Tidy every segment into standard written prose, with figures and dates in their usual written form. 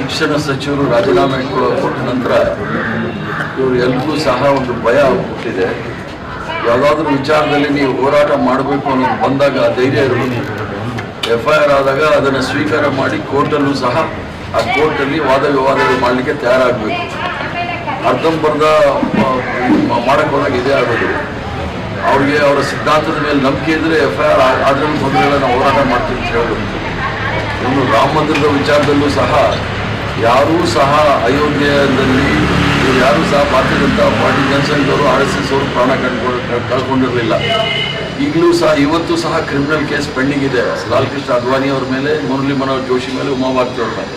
ಶಿಕ್ಷಣ ಸಚಿವರು ರಾಜೀನಾಮೆ ಕೊಟ್ಟ ನಂತರ ಇವರು ಎಲ್ಲರಿಗೂ ಸಹ ಒಂದು ಭಯ ಹುಟ್ಟಿದೆ. ಯಾವುದಾದ್ರೂ ವಿಚಾರದಲ್ಲಿ ನೀವು ಹೋರಾಟ ಮಾಡಬೇಕು ಅನ್ನೋದು ಬಂದಾಗ ಧೈರ್ಯ ಇರಬೇಕು. FIR ಆದಾಗ ಅದನ್ನು ಸ್ವೀಕಾರ ಮಾಡಿ ಕೋರ್ಟಲ್ಲೂ ಸಹ ಆ ಕೋರ್ಟಲ್ಲಿ ವಾದ ವಿವಾದಗಳು ಮಾಡಲಿಕ್ಕೆ ತಯಾರಾಗಬೇಕು. ಅರ್ಧಂಬರ್ಧ ಮಾಡೋಕ್ಕೆ ಹೋದಾಗ ಇದೇ ಆಗೋದು. ಅವ್ರಿಗೆ ಅವರ ಸಿದ್ಧಾಂತದ ಮೇಲೆ ನಂಬಿಕೆ ಇದ್ದರೆ FIR ಆದ್ರೂ ತೊಂದರೆಗಳ ನಾವು ಹೋರಾಟ ಮಾಡ್ತೀವಿ ಅಂತ ಹೇಳಬೇಕು. ಇನ್ನು ರಾಮ ಮಂದಿರದ ವಿಚಾರದಲ್ಲೂ ಸಹ ಯಾರೂ ಸಹ ಅಯೋಧ್ಯೆಯಲ್ಲಿ ಯಾರೂ ಸಹ ಭಾರತೀಯ ಜನತಾ ಪಾರ್ಟಿ ಜನಸಂಘದವರು RSS ಅವರು ಪ್ರಾಣ ಕಳ್ಕೊಂಡಿರಲಿಲ್ಲ. ಈಗಲೂ ಸಹ ಇವತ್ತು ಸಹ ಕ್ರಿಮಿನಲ್ ಕೇಸ್ ಪೆಂಡಿಂಗ್ ಇದೆ. ಲಾಲ್ ಕೃಷ್ಣ ಅಡ್ವಾಣಿ ಅವ್ರ ಮೇಲೆ, ಮುರಳಿ ಮನೋಹರ್ ಜೋಶಿ ಮೇಲೆ, ಉಮಾ ಭಾರತಿ ಅವ್ರ ಮೇಲೆ.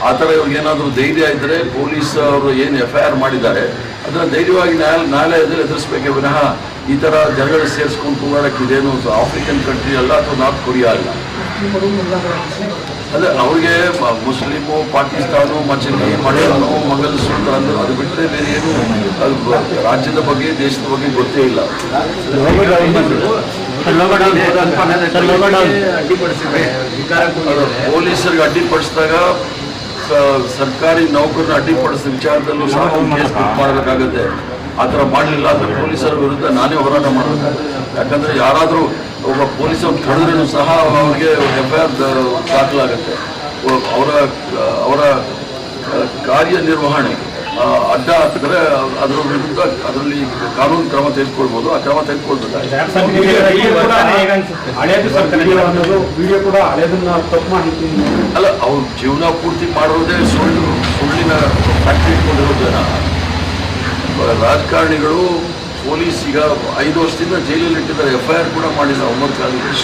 ಆ ಥರ ಇವ್ರಿಗೇನಾದರೂ ಧೈರ್ಯ ಇದ್ದರೆ ಪೊಲೀಸ್ ಅವರು ಏನು FIR ಮಾಡಿದ್ದಾರೆ ಅದನ್ನು ಧೈರ್ಯವಾಗಿ ನ್ಯಾಯಾಲಯದಲ್ಲಿ ಎದುರಿಸಬೇಕೇ ವಿನಃ ಈ ಥರ ಜನಗಳು ಸೇರಿಸ್ಕೊಂಡು ಹೋರಾಡಕ್ಕೆ ಇದೇನು ಆಫ್ರಿಕನ್ ಕಂಟ್ರಿ ಅಲ್ಲ ಅಥವಾ ನಾರ್ತ್ ಕೊರಿಯಾ ಅಲ್ಲ. ಅದೇ ಅವ್ರಿಗೆ ಮುಸ್ಲಿಮು, ಪಾಕಿಸ್ತಾನ, ಮಚಲಿ, ಮಲಯಾಳಂ, ಮಂಗಲ್ ಸೂತ್ರ ಅಂದ್ರೆ ಅದು ಬಿಟ್ಟರೆ ಬೇರೆ ಏನು ಅದು ರಾಜ್ಯದ ಬಗ್ಗೆ, ದೇಶದ ಬಗ್ಗೆ ಗೊತ್ತೇ ಇಲ್ಲ. ಪೊಲೀಸರಿಗೆ ಅಡ್ಡಿಪಡಿಸಿದಾಗ ಸರ್ಕಾರಿ ನೌಕರನ್ನ ಅಡ್ಡಿಪಡಿಸಿದ ವಿಚಾರದಲ್ಲೂ ಸಹ ಕೇಸ್ ಬುಕ್ ಮಾಡಬೇಕಾಗುತ್ತೆ. ಆ ಥರ ಮಾಡಲಿಲ್ಲ ಅಂದರೆ ಪೊಲೀಸರ ವಿರುದ್ಧ ನಾನೇ ಹೋರಾಟ ಮಾಡಬೇಕಾಗುತ್ತೆ. ಯಾಕಂದರೆ ಯಾರಾದರೂ ಒಬ್ಬ ಪೊಲೀಸ್ ಕಳೆದ್ರೂ ಸಹ ಅವ್ರಿಗೆ FIR ದಾಖಲಾಗುತ್ತೆ. ಅವರ ಕಾರ್ಯನಿರ್ವಹಣೆ ಅಡ್ಡ ಹಾಕಿದ್ರೆ ಅದರ ವಿರುದ್ಧ ಅದರಲ್ಲಿ ಕಾನೂನು ಕ್ರಮ ತೆಗೆದುಕೊಳ್ಬೋದು. ಆ ಕ್ರಮ ತೆಗೆದುಕೊಳ್ಬೇಕಾಗುತ್ತೆ. ಅಲ್ಲ, ಅವ್ರು ಜೀವನ ಪೂರ್ತಿ ಮಾಡೋದೇ ಸುಳ್ಳಿನ ಫ್ಯಾಕ್ಟ್ರಿ ಇಟ್ಕೊಂಡಿರೋ ಜನ. ರಾಜಕಾರಣಿಗಳು, ಪೊಲೀಸ್ ಈಗ 5 ವರ್ಷದಿಂದ ಜೈಲಲ್ಲಿ ಇಟ್ಟಿದ್ದಾರೆ. FIR ಕೂಡ ಮಾಡಿಲ್ಲ. 9 ಕಾಲೇಜ್